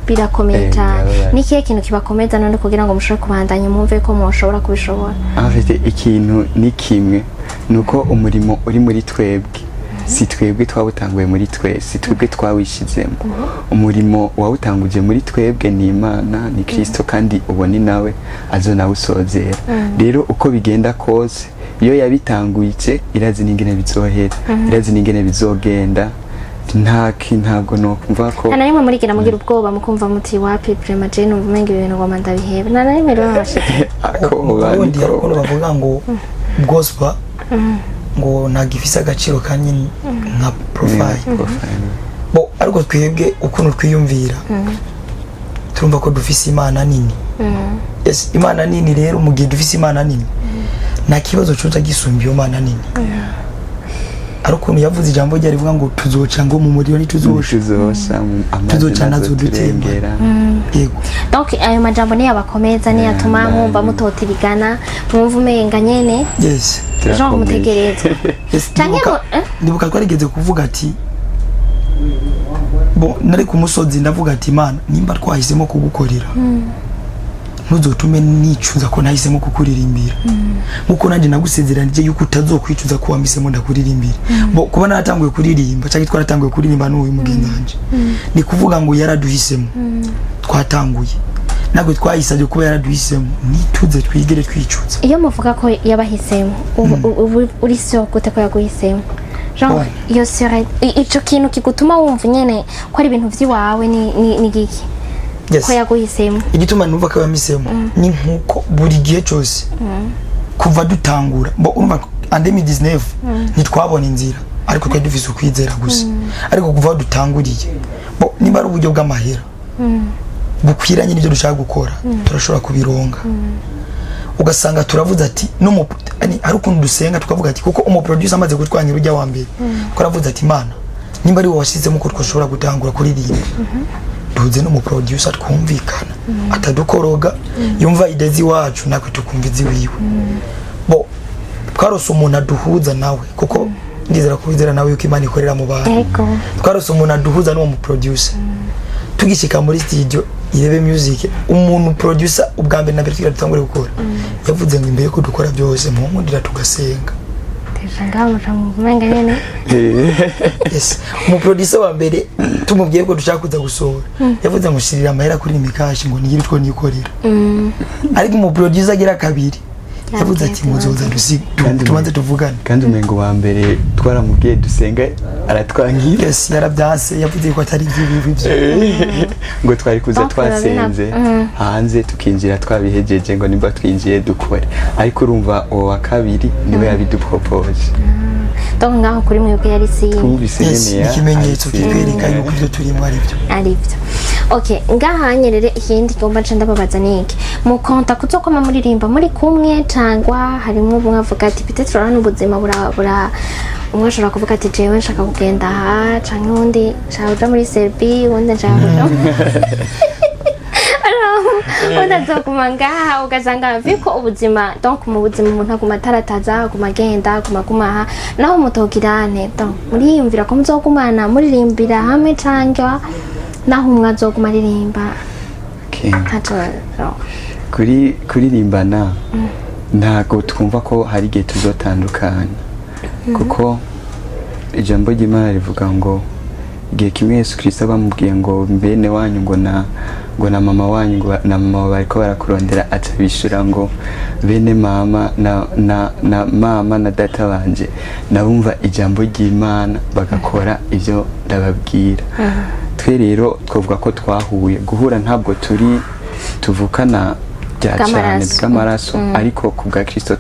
Speaker 2: birakomeye cyane. Ni kihe kintu kibakomeza none kugira ngo mushobore kubandanya mwumve ko mushobora kubishobora?
Speaker 3: Afite ikintu ni kimwe nuko umurimo uri muri twebwe si twebwe twawutanguye muri twese si twebwe twawishizemo umurimo wawutanguje muri twebwe ni Imana ni Kristo kandi ubone nawe azonawusozera. Rero uko bigenda kose iyo yabitanguye irazi n'ingene bizohera irazi n'ingene bizogenda ntabwo no kumva ko
Speaker 2: ana rimwe murigira mugira ubwoba mukumva muti wapi prema je numva menga ibintu ngo mandabihebe nana rimwe rero bashike
Speaker 1: ubundi yakora bavuga ngo gospel ngo ntagifise agaciro kanyine nka profile bo ariko twebwe ukuntu twiyumvira turumva ko dufise Imana nini. Yes, Imana nini rero mu gihe dufise Imana nini nta kibazo cyoza gisumba iyo Imana nini. Ariko yavuze ijambo rye rivuga ngo tuzoca ngo mu muriro tuzoca nazo dutembera. Yego,
Speaker 2: donc ayo majambo ni yabakomeza ni yatuma mwumva mutotirigana mwumva umenga nyene.
Speaker 1: Yes,
Speaker 2: jean mutegereza
Speaker 1: ndibuka twarigeze kuvuga ati bo nari ku musozi ndavuga ati Imana nimba twahisemo kugukorera ntuzotume nicuza ko nahisemo kukuririmbira nkuko nanjye nagusezeranije yuko utazokwicuza ko wamisemo ndakuririmbira. Bo kuba naratanguye kuririmba cyangwa twaratanguye kuririmba n'uyu mugenzanje ni kuvuga ngo yaraduhisemo twatanguye nagwe twayisabye kuba yaraduhisemo nituze twigere twicuza.
Speaker 2: Iyo muvuga ko yabahisemo uri sure gute ko yaguhisemo jean iyo sure ico kintu kigutuma wumva nyene ko ari ibintu vyiwawe ni giki?
Speaker 1: Yes.
Speaker 2: Ko yaguhisemo
Speaker 1: igituma numva ko yamisemo ni nkuko buri gihe cyose kuva dutangura bo urumva ande 2019 ntitwabona inzira ariko twari dufise ukwizera gusa ariko kuva dutanguriye bo niba ari uburyo bw'amahera bukwiranye n'ibyo dushaka gukora turashobora kubironga ugasanga turavuze ati no ari ukuntu dusenga tukavuga ati kuko umuproducer amaze gutwanya urujya wa mbere twaravuze ati Imana nimba ari wowe washyizemo ko twashobora gutangura kuririmba duze no mu producer twumvikana atadukoroga yumva idezi wacu nakwe tukumva iziwiwe. Bo twarose umuntu aduhuza nawe kuko ndizera ko bizera nawe yuko Imana ikorera mu bantu. Twarose umuntu aduhuza no mu producer tugishika muri studio irebe music umuntu producer ubwa mbere na mbere twitangure gukora yavuze ngo imbere ko dukora byose mu nkundira tugasenga yes, mu producer wa mbere tumubwiye ko dushaka kuza gusohora yavuze ngo shirira amahera kuri imikashi ngo nigire two nikorera ariko mu producer agira kabiri yavuze ati muzoza tubanze tuvugane
Speaker 3: kandi umengo wa mbere twaramubwiye dusenga aratwangira.
Speaker 1: Yes, yarabyase yavuze ko atari ibyo
Speaker 3: ngo twari kuza twasenze hanze tukinjira twabihejeje ngo nimba twinjiye dukore ariko urumva uwo wa kabiri niwe yabidupropose.
Speaker 2: Donc ngaho kuri mwebwe yari
Speaker 1: ikimenyetso kikwereka yuko ibyo turimo ari
Speaker 2: byo. Okay, ngaha nyerere ikindi ngomba nca ndababaza niki mukonta kuzokoma muririmba muri kumwe cyangwa harimo umwavuga ati peut-être urana ubuzima bura umwe ashobora kuvuga ati jewe nshaka kugenda aha cyangwa undi nshaka kuja muri Serbie undi nshaka kuja uzakuma ngaha ugasanga viko ubuzima donc mu buzima umuntu aguma atarataza aguma agenda aguma aha naho mutogirane donc muriyumvira ko muzogumana muririmbira hamwe cyangwa naho umwazoguma aririmba
Speaker 3: kuririmbana ntago twumva ko hari igihe tuzotandukana kuko ijambo ry'Imana rivuga ngo igihe kimwe Yesu Kristo bamubwiye ngo mbene wanyu ngo na mama wanyu ngo na mama bariko barakurondera atabishura ngo bene mama na mama na data banje nabumva ijambo ry'Imana bagakora ivyo ndababwira. Twe rero twavuga ko twahuye guhura ntabwo tuvukana bya cyane bw'amaraso ariko kubwa Kristo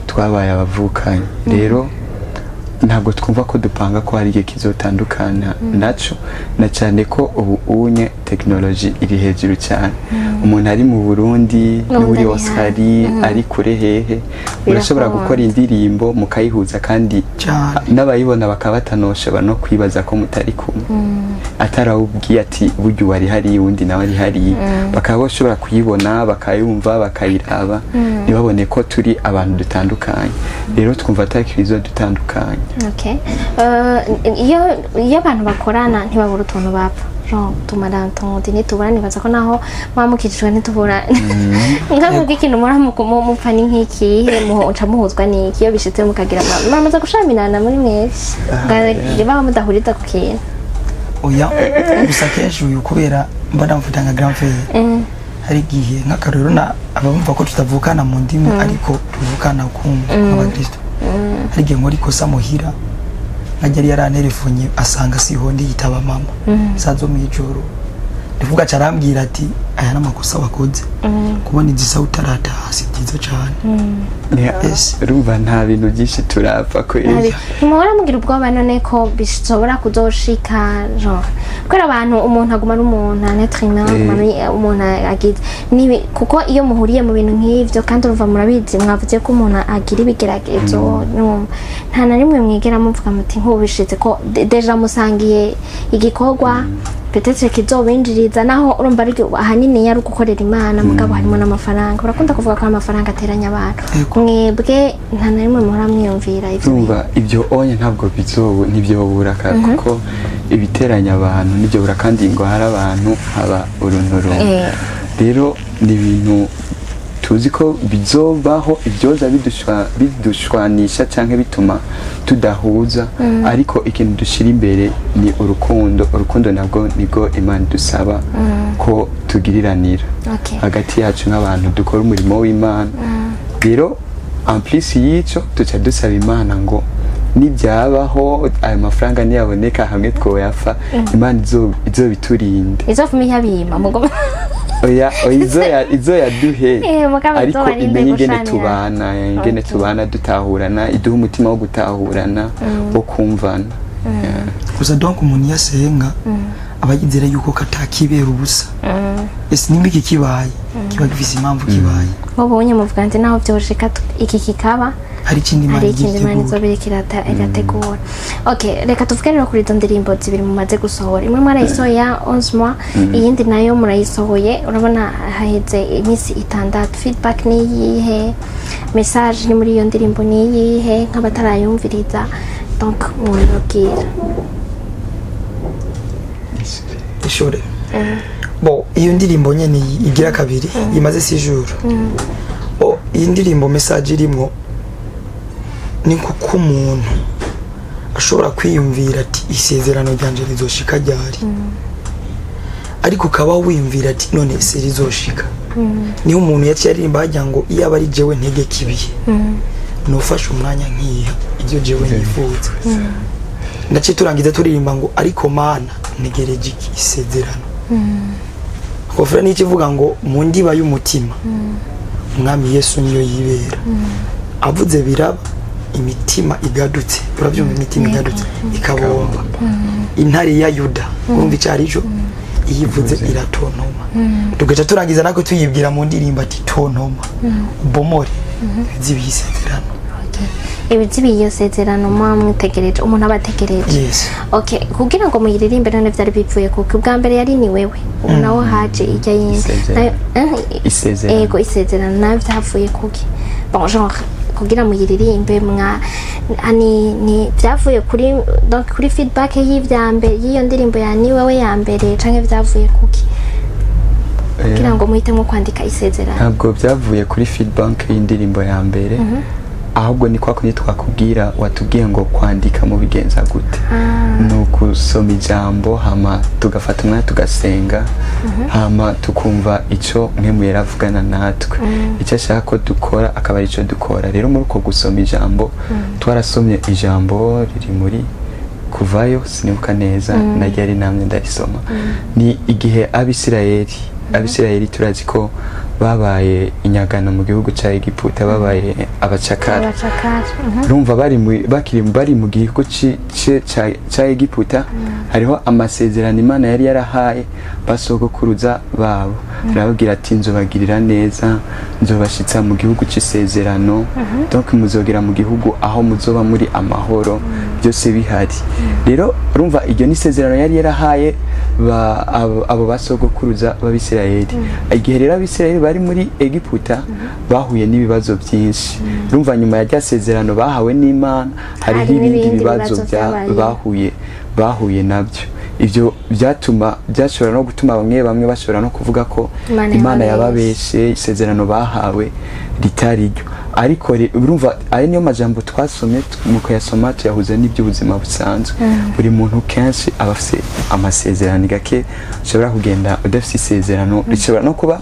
Speaker 3: twabaye abavukanye. Rero ntabwo twumva ko dupanga ko hari igihe kizotandukana naco na cyane ko ubu unye tekinoloji iri hejuru cyane umuntu ari mu Burundi n'uri Oscari ari kure hehe urashobora gukora indirimbo mukayihuza kandi n'abayibona bakabatanosha no kwibaza ko mutari kumwe atarawubwiye ati buryo wari hari undi nawe ari hari bakaba bashobora kuyibona bakayumva bakayiraba ntibabone ko turi abantu dutandukanye rero twumva atakirizo dutandukanye.
Speaker 2: Okay. Iyo abantu bakorana ntibabura utuntu bapfa genre tumarantonde nitubura nibaza ko naho mwamukijijwe nitubura nkavuga ikintu mupfa ni nk'ikihe muca muhuzwa n'iki iyo bishitse mukagira muramaze gushamirana muri mwese ngaho mudahuriza ku kintu.
Speaker 1: Oya gusa kenshi uyu kubera mbona mvuta nka grand frère hari igihe nk'akarero na abumva ko tutavukana mu ndimi ariko tuvukana kumwe nk'abakristo hari igihe nkora ikosa muhira nkajya yaranterefonye asanga siho ndi yitaba mama sazo mu ijoro ndivuga carambwira ati aya n'amakosa wakoze kubona igisa utarata hasi byiza cyane.
Speaker 3: Urumva nta bintu byinshi turapfa ko
Speaker 2: muhora mugira ubwoba none ko bishobora kuzoshika genre kubera abantu umuntu aguma ari umuntu netrina umuntu agize nibi kuko iyo muhuriye mu bintu nk'ivyo kandi urumva murabizi mwavuze ko umuntu agira ibigeragezo nta na rimwe mwigera muvuga muti nk'ubishitse ko deja musangiye igikorwa peut-être kizobinjiriza naho urumva ari ahanini yari gukorera Imana mugabo harimo n'amafaranga urakunda kuvuga ko amafaranga ateranya abantu mwebwe nta na rimwe muhora mwiyumvira ivyo
Speaker 3: urumva ibyo onye ntabwo ntibyobura kuko ibiteranya abantu nibyo kandi ngo hari abantu haba urunuro rero ni ibintu tuzi ko bizobaho ibyoza bidushwanisha cyangwa bituma tudahuza ariko ikintu dushira imbere ni urukundo nabwo nigo Imana dusaba ko tugiriranira hagati yacu nk'abantu dukora umurimo w'Imana rero en plus y'icyo tuca dusaba Imana ngo nibyabaho ayo mafaranga niyaboneka hamwe twoyafa Imana izobiturinde
Speaker 2: izofuma yabima mugo
Speaker 3: oya izo yaduhe ariko imenye ingene tubana dutahurana iduha umutima wo gutahurana wo kumvana
Speaker 1: gusa donc umuntu yasenga abagizera yuko katakibera ubusa ese nimba iki kibaye kiba gifise impamvu kibaye
Speaker 2: mubonye muvuga nti naho byoshika iki kikaba hari ikindi Imana izobirikira irategura. Okay, reka tuvuge rero kuri izo ndirimbo zibiri mumaze gusohora imwe mwarayisohoya 11 mois iyindi nayo murayisohoye urabona haheze iminsi 6 feedback ni yihe message ni muri iyo ndirimbo ni yihe nk'abatarayumviriza donc murabwira
Speaker 1: ishore bo iyo ndirimbo nyene igira kabiri imaze 6 jours iyi ndirimbo message irimo ni kuko umuntu ashobora kwiyumvira ati isezerano ryanje rizoshika ryari ariko ukaba wiyumvira ati none se rizoshika niho umuntu yaciye aririmba hajya ngo iyo aba ari jewe ntege kibiye nofashe umwanya nk'iyo ibyo jewe nifuza ndace turangiza turirimba ngo ariko Mana ntegereje isezerano kofra ni kivuga ngo mu ndiba y'umutima umwami Yesu niyo yibera avuze biraba imitima igadutse urabyumva imitima igadutse ikabomba intare ya Yuda urumva icarijo iyivuze iratontoma tugaca turangiza nako tuyibwira mu ndirimbo ati tontoma bomore zibisezerano
Speaker 2: ibizibiye sezerano mwamwitegereje umuntu abategereje. Okay, kugira ngo muyiririmbe none vyari bipfuye kuko ubwa mbere yari ni wewe nawo haje ijya yindi ego isezerano nayo vyavuye kuki bon genre kugira muyiririmbe ni vyavuye kuri donc kuri feedback y'ivyambe yiyo ndirimbo ya ni wewe ya mbere canke vyavuye kuki kugira ngo muhitemo kwandika isezerano?
Speaker 3: Ntabwo vyavuye kuri feedback y'indirimbo ya mbere ahubwo ni kwa kundi twakubwira watubwiye ngo kwandika mu bigenza gute nuko soma ijambo hama tugafata umwanya tugasenga hama tukumva ico nkemu yaravugana natwe icyo ashaka ko dukora akaba ico dukora. Rero muri uko gusoma ijambo twarasomye ijambo riri muri kuvayo sinibuka neza najyari namwe ndarisoma ni igihe Abisirayeli turazi ko babaye inyagano mu gihugu ca Egiputa babaye abacakara urumva bari mu gihugu ca Egiputa hariho amasezerano Imana yari yarahaye basogokuruza babo arababwira ati nzobagirira neza nzobashitsa mu gihugu c'isezerano donc muzogera mu gihugu aho muzoba muri amahoro byose bihari rero urumva iryo ni isezerano yari yarahaye abo basogokuruza b'Abisirayeli igihe rero Abisirayeli bari muri Egiputa bahuye n'ibibazo byinshi urumva nyuma ya rya sezerano bahawe n'Imana hari ibindi bibazo bahuye nabyo ivyo byashobora no gutuma bamwe bashobora no kuvuga ko Imana yababeshe isezerano bahawe ritari ryo ariko urumva ari niyo majambo twasomye mu kuyasoma tuyahuze n'iby'ubuzima busanzwe buri muntu kenshi aba afite amasezerano gake ushobora kugenda udafite isezerano rishobora no kuba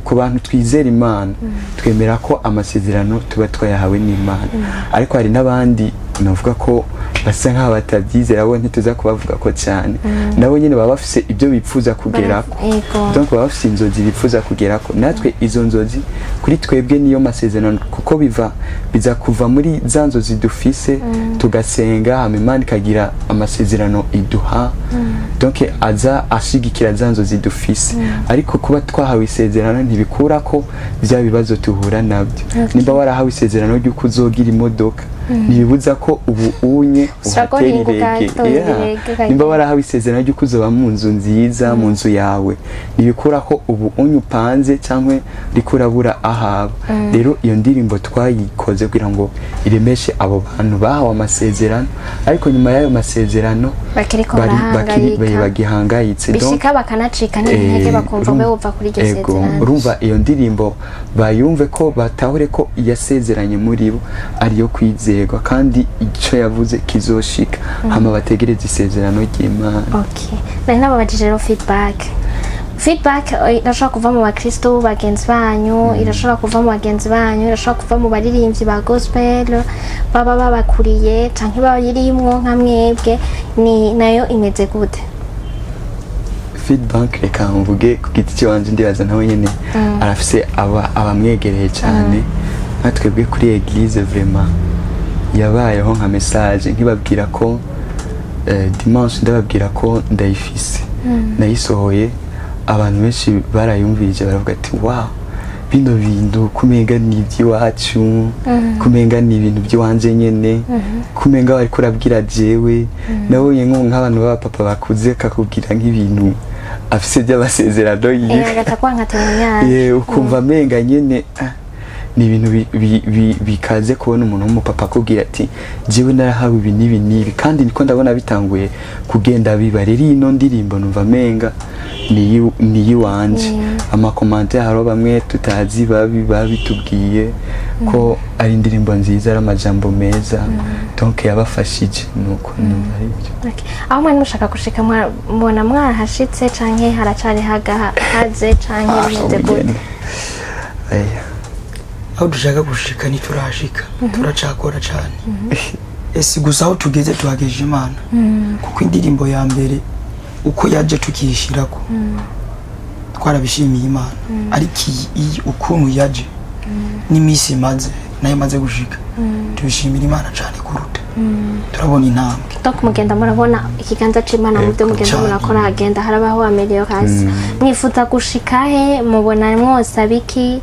Speaker 3: ku bantu twizera Imana twemera ko amasezerano tuba twayahawe n'Imana ariko hari n'abandi navuga ko basa nk'aho batabyizera bo ntituza kubavuga ko cyane nabo nyine baba bafise ibyo bipfuza kugerako donc baba bafise inzozi bipfuza kugerako natwe izo nzozi kuri twebwe niyo masezerano kuko biza kuva muri za nzozi dufise tugasenga hama Imana ikagira amasezerano iduha donc aza ashigikira za nzozi dufise ariko kuba twahawe isezerano ntibikura ko bya bibazo tuhura nabyo nimba warahawe isezerano ry'uko uzogira imodoka ntibibuza ko ubu unye uhatera irege nimba warahawe isezerano ry'uko uzoba mu nzu nziza mu nzu yawe ntibikura ko ubu unye upanze cyangwa rikurabura ahaba rero iyo ndirimbo twayikoze kugira ngo iremeshe abo bantu bahawe amasezerano ariko nyuma y'ayo masezerano bagihangayitse
Speaker 2: bishika bakanacika n'intege bakumva bava kuri iryo sezerano
Speaker 3: urumva iyo ndirimbo bayumve ko batahure ko yasezeranye muri bo ariyo kwizerwa kandi icyo yavuze kizoshika hama bategereza isezerano ry'Imana.
Speaker 2: Okay, nari nababajije rero feedback irashobora kuva mu bakristo bagenzi banyu irashobora kuva mu bagenzi banyu irashobora kuva mu baririmvyi ba gospel baba babakuriye canke bayirimwo nka mwebwe ni nayo imeze gute?
Speaker 3: Feedback reka mvuge ku giti cy'abanje ndibaza nawe nyene arafise abamwegereye cyane natwebwe kuri eglise vraiment yabayeho nka message nkibabwira ko dimanche ndababwira ko ndayifise nayisohoye abantu benshi barayumvije baravuga ati wow bino bintu kumenga ni iby'iwacu kumenga ni ibintu by'iwanje nyene kumenga bari kurabwira jewe nabonye nk'abantu b'abapapa bakuze kakubwira nk'ibintu afise by'abasezerano yiwe ukumva menga nyene ni ibintu bikaze kubona umuntu w'umupapa akubwira ati jewe narahawe ibi n'ibi kandi niko ndabona bitanguye kugenda biba rero ino ndirimbo numva menga ni yiwanje amakomante haro bamwe tutazi babitubwiye ko ari indirimbo nziza ari amajambo meza donc yabafashije nuko numva aribyo.
Speaker 2: Aho mwari mushaka gushika mbona mwahashitse canke haracari haze canke bimeze gute?
Speaker 1: Aho dushaka gushika ntiturashika turacakora cyane ese gusa aho tugeze tuhageje Imana kuko indirimbo ya mbere uko yaje tukishirako twarabishimiye Imana ariko iyi ukuntu yaje n'imisi maze nayo maze gushika tubishimira Imana cyane kuruta turabona intambwe
Speaker 2: donc mugenda murabona ikiganza c'Imana mu byo mugenda murakora hagenda harabaho amelioration mwifuza gushika he mubona mwose biki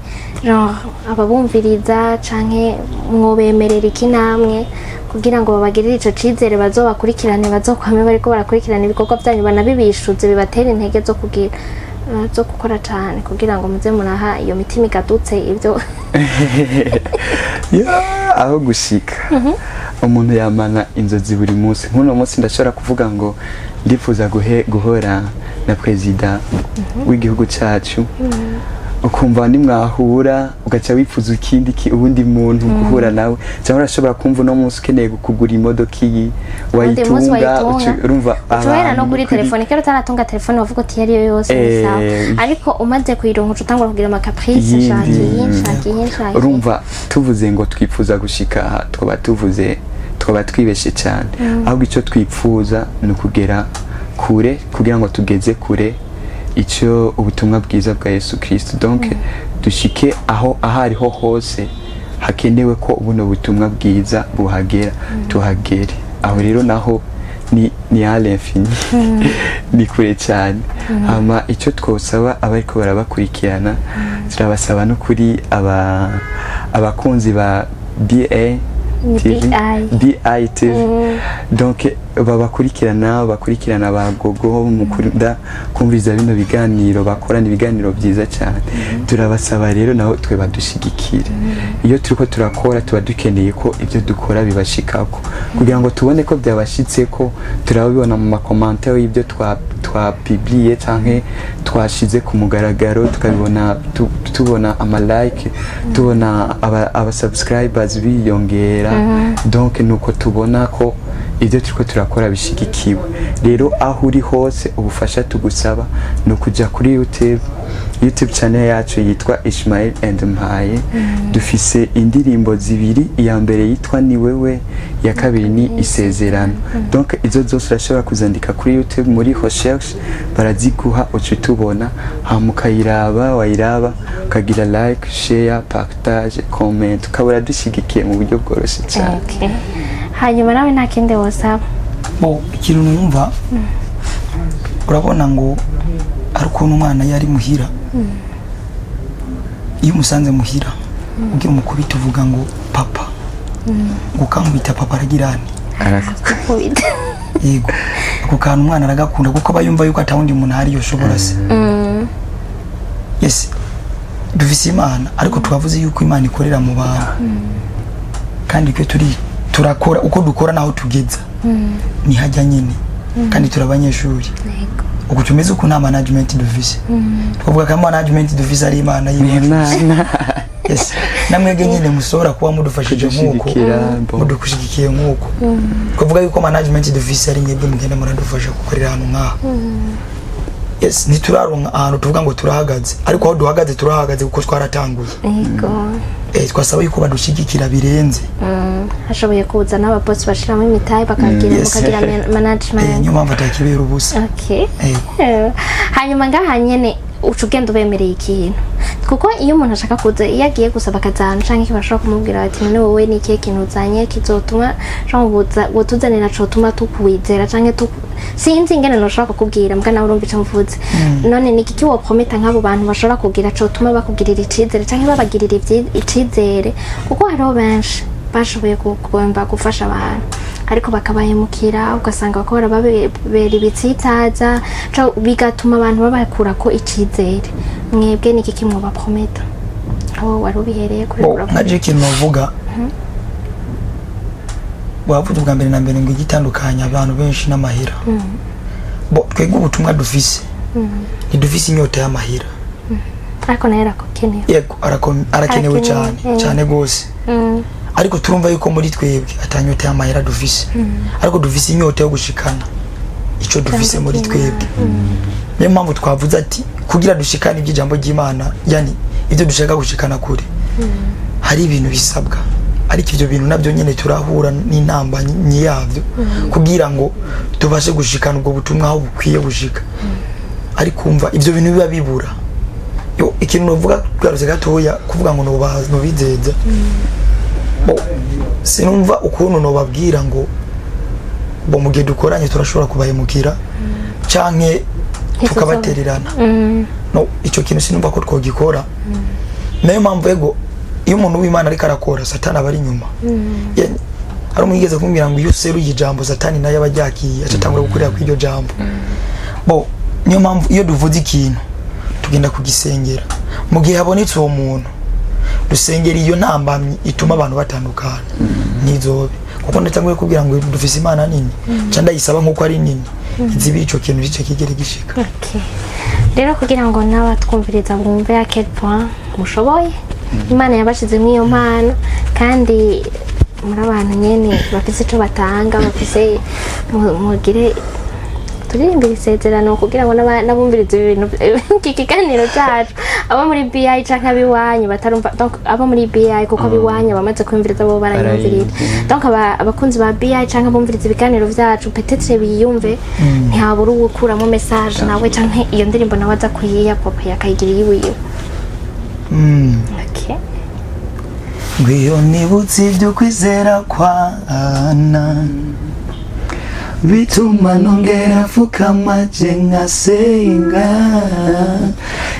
Speaker 2: ababumviriza canke mwobemerera iki namwe kugira ngo babagirire ico cizere bazobakurikirane bazokwame bariko barakurikirana ibikorwa byanyu banabibishuze bibatera intege zo kugira zo gukora cyane kugira ngo muze muraha iyo mitima igadutse ibyo
Speaker 3: aho gushika umuntu yamana inzozi buri munsi nk'uno munsi ndashobora kuvuga ngo ndifuza guhora na president w'igihugu cyacu ukumva nimwahura ugaca wifuza ubundi muntu guhura nawe cyangwa urashobora kumva uno munsi ukeneye kugura imodoka iyi wayitunga urumva
Speaker 2: ushobora no kuri telefone kero utaratunga telefone wavuga uti yari yose sawa ariko umaze kuyironka utangura kugira ama caprice shaki
Speaker 3: urumva tuvuze ngo twifuza gushika twaba twibeshe cyane ahubwo icyo twipfuza ni ukugera kure kugira ngo tugeze kure icyo ubutumwa bwiza bwa Yesu Kristo. Donc dushike aho ahariho hose hakenewe ko buno butumwa bwiza buhagera, tuhagere. Aho rero naho ni à l'infini, ni kure cyane. Hama icyo twosaba abariko barabakurikirana, turabasaba no kuri abakunzi ba DI TV. Donc bakurikirana abagogo mukunda kumviriza bino biganiro, bakorana ibiganiro byiza cyane. Turabasaba rero naho twe badushigikire. Iyo turiko turakora tuba dukeneye ko ibyo dukora bibashikako, kugira ngo tubone ko byabashitse, ko turabibona mu makomantere y'ibyo twapubliye canke twashize ku mugaragaro, tukabibona tubona ama like, tubona aba subscribers biyongera. Donc nuko tubona ko ibyo turiko turakora bishigikiwe. Rero aho uri hose ubufasha tugusaba no kuja kuri YouTube channel yacu yitwa Ishmael and Mpaye. Dufise indirimbo zibiri, iya mbere yitwa Ni Wewe, ya kabiri ni Isezerano. Donc izo zose urashobora kuzandika kuri YouTube muri recherche, baraziguha ucitubona, hamukayiraba, wayiraba ukagira like, share, partage, comment, ukabura dushigikiye mu buryo bworoshye cyane.
Speaker 2: Okay. Hanyuma nawe nta kindi wasaba?
Speaker 1: Ikintu numva, urabona ngo ari ukuntu umwana yari muhira, iyo umusanze muhira ugira umukubita uvuga ngo papa, gukamwita papa aragirani
Speaker 2: arakubita.
Speaker 1: Yego, ako kantu umwana aragakunda kuko bayumva yuko atawundi muntu ari yoshobora se. Yes, dufise Imana, ariko twavuze yuko Imana ikorera mu bantu, kandi ko turakora uko dukora naho tugeza ni hajya nyine, kandi turabanyeshuri. Yego, uko tumeze uko nta management dufise, twavuga ko management dufise ari Imana y'Imana. Yes, namwege nyine musohora kuba mudufashije nk'uko mudukushigikiye nk'uko, twavuga yuko management dufise ari nyebwe mugende muradufasha gukorera hano nkaha. Yes, ni turaronka ahantu tuvuga ngo turahagaze, ariko aho duhagaze turahagaze kuko twaratanguye. Yego, twasaba yuko badushigikira birenze.
Speaker 2: Hashoboye kuza n'aba boss bashiramo imitayi bakagira mukagira management.
Speaker 1: Niyo mpamvu atakibera ubusa.
Speaker 2: Okay. Hanyuma ngaha nyene ucugenda ubemereye ikintu, kuko iyo umuntu ashaka kuza, iyo agiye gusaba akazana canke kibashaka kumubwira ati none wowe ni ikihe kintu uzanye kizotuma canke wotuzanira cotuma tukwizera canke sinzi ingene noshaka kukubwira mbwa nawe urumva ico mvuze. None ni iki woprometa nk'abo bantu bashobora kugira cotuma bakugirira icizere canke babagirira icizere, kuko hariho benshi bashoboye kugomba gufasha abantu ariko bakabahemukira, ugasanga bakora babera ibitsitaza, bigatuma abantu babakura ko icizere. Mwebwe niki kimwe baprometa aho wari ubihereye kuri
Speaker 1: nkaje ikintu bavuga, wavuze ubwa mbere na mbere ngo igitandukanya abantu benshi n'amahera. Twebwe ubutumwa dufise ntidufise inyota y'amahera,
Speaker 2: ariko nayo arakenewe.
Speaker 1: Yego, arakenewe cyane gose. Ariko turumva yuko muri twebwe atanyota y'amahera dufise, ariko dufise inyota yo gushikana ico dufise muri twebwe. Niyo mpamvu twavuze ati kugira dushikane iby'ijambo ry'Imana, yani ibyo dushaka gushikana kuri, hari ibintu bisabwa, ariko ibyo bintu nabyo nyene turahura n'intamba nyiyavyo kugira ngo tubashe gushikana ubwo butumwa aho bukwiye gushika. Ariko umva ibyo bintu biba bibura. Yo ikintu novuga twarose gatoya kuvuga ngo no bizeza. Sinumva ukuntu nobabwira ngo mu gihe dukoranye turashobora kubahemukira canke tukabatererana. No, ico kintu sinumva ko twogikora. Nayo mpamvu ego iyo umuntu w'Imana ariko arakora, Satani aba ari inyuma. Hari umwigeze kumbwira ngo iyo seruye ijambo Satani nayo abajyakiye atatangura gukorera ku iryo jambo. Niyo mpamvu iyo duvuze ikintu tugenda kugisengera, mu gihe habonetse uwo muntu dusengera iyo ntambamye ituma abantu batandukana nizobe, kuko ndatanguye kubwira ngo dufise Imana nini cyanda yisaba nkuko ari nini izibi ico kintu gice kigere gishika.
Speaker 2: Okay, rero kugira ngo n'abatwumviriza bumve à quel point mushoboye, Imana yabashize mwiyo mpano, kandi muri abantu nyene bafise ico batanga, bafise mugire turirimbira isezerano kugira ngo n'abumviriza ibintu kikiganiro cyacu abo muri BI canke abiwanyu batarumva donc abo muri BI kuko abiwanyu bamaze kwumviriza bo barayumvirira donc abakunzi ba BI canke abumviriza ibiganiro vyacu peut-être biyumve ntihabura ugukuramo message nawe canke iyo ndirimbo nawe aza kuyiya papa yakayigira iwiwe. Okay.
Speaker 1: Ngwiyo nibutse ibyo kwizera kwana bituma nongera fukama je nkasenga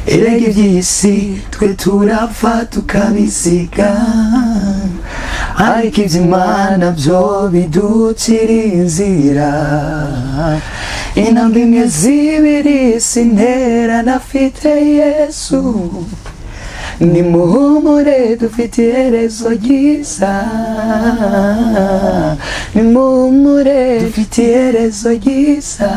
Speaker 1: erega iby'isi twe turapfa tukabisiga ariko iby'Imana byo biducira inzira intambwe imwe zibiri sintera nafite Yesu nimuhumure dufite iherezo ryiza nimuhumure dufite iherezo ryiza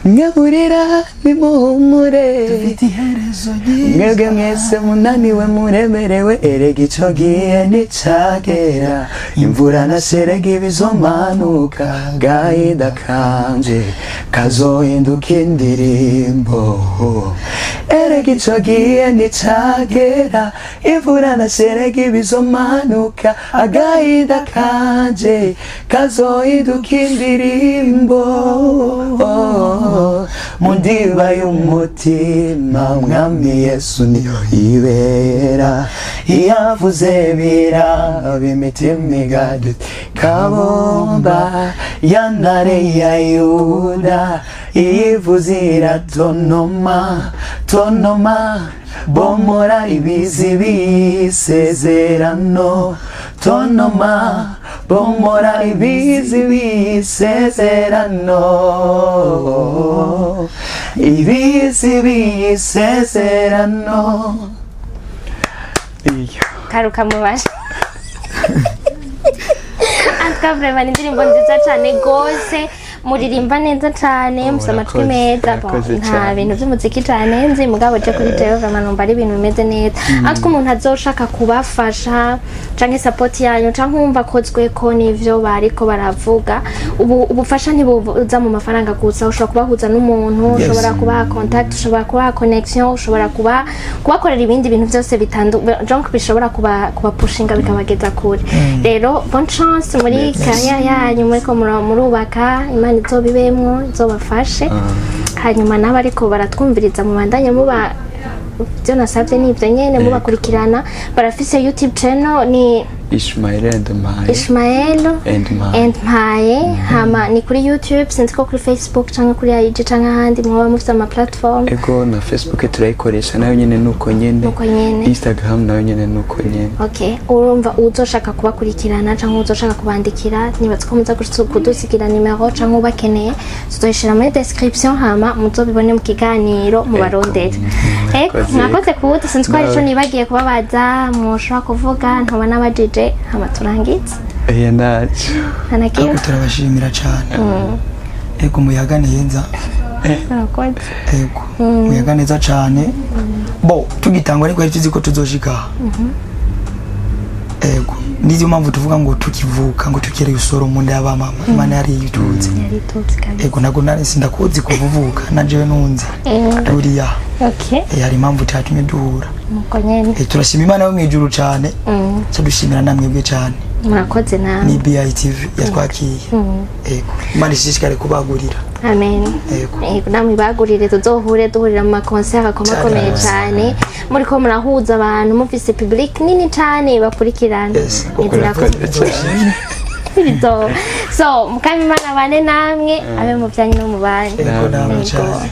Speaker 1: mwaburira nimuhumure dufite iherezo ryiza mwebwe mwese munaniwe muremerewe erega ico gihe nicagera imvura na sherega ibizomanuka gahinda kanje kazohinduka indirimbo erega ico gihe nicagera imvura na sherega ibizomanuka agahinda kanje kazohinduka indirimbo mu ndiba y'umutima mwami Yesu niyo ibera yavuze biraba imitima igadutse kabomba ya ntare ya Yuda ivuze iratonoma tonoma bomora ibizi bisezerano tonoma bomora ibizi bisezerano ibizi bisezerano
Speaker 2: karuka mubasha antka vraiment indirimbo nziza cyane gose muririmba neza cyane mufite amatwi meza nta bintu by'umuziki cyane nzi mugabo je kuri jewe vraiment numva ari ibintu bimeze neza ariko umuntu azoshaka kubafasha canke support yanyu canke umva kozwe ko nivyo bariko baravuga ubufasha ntibuza mu mafaranga gusa ushobora kubahuza n'umuntu ushobora kubaha contact ushobora kubaha connection ushobora kubakorera ibindi bintu byose donc bishobora kubapushinga bikabageza kure rero bonne chance muri carrière yanyu muriko murubaka Imana izobibemwo izobafashe hanyuma nabo ariko baratwumviriza mu bandanye muba byo nasabye nivyo nyene mubakurikirana barafise YouTube channel ni
Speaker 3: Ishmael
Speaker 2: and Mae hama ni kuri YouTube sinziko kuri Facebook cyangwa kuri IG cyangwa ahandi mwoba mufite ama platform
Speaker 3: ego na Facebook turayikoresha nayo nyene nuko nyene Instagram nayo nyene nuko nyene.
Speaker 2: Okay urumva uzoshaka kubakurikirana cyangwa uzoshaka kubandikira nibatse ko muza kudusigira numero cyangwa bakeneye tuzoshira muri description hama muzobibone mu kiganiro mu barondere mwakoze kubuta sinziko ari cyo nibagiye kubabaza mushobora kuvuga ntoba n'abajije hama turangitse
Speaker 3: nacu
Speaker 1: ako turabashimira cyane ego muyaga neza ego muyaga neza cyane bo tugitangwa ariko tuzi ko tuzoshika ego nizo mpamvu tuvuga ngo tukivuka ngo tukere usoro mu nda y'abamama Imana yari yituze ego nago nari sindakuzi kuvuvuka naje nunze duriya yari impamvu tatumye duhura
Speaker 2: nuko nyene
Speaker 1: turashima Imana yo mwijuru cyane dushimira namwe bwe cyane
Speaker 2: murakoze na
Speaker 1: ni BITV yatwakiye ego Imana ishishikare kubagurira
Speaker 2: amen ego namwe bagurire tuzohure duhurira mu concert akomeye cyane muri ko murahuza abantu mufise public nini cyane bakurikirana so mukami Imana bane namwe abe mu byanyu no mu bandi
Speaker 1: ego namwe cyane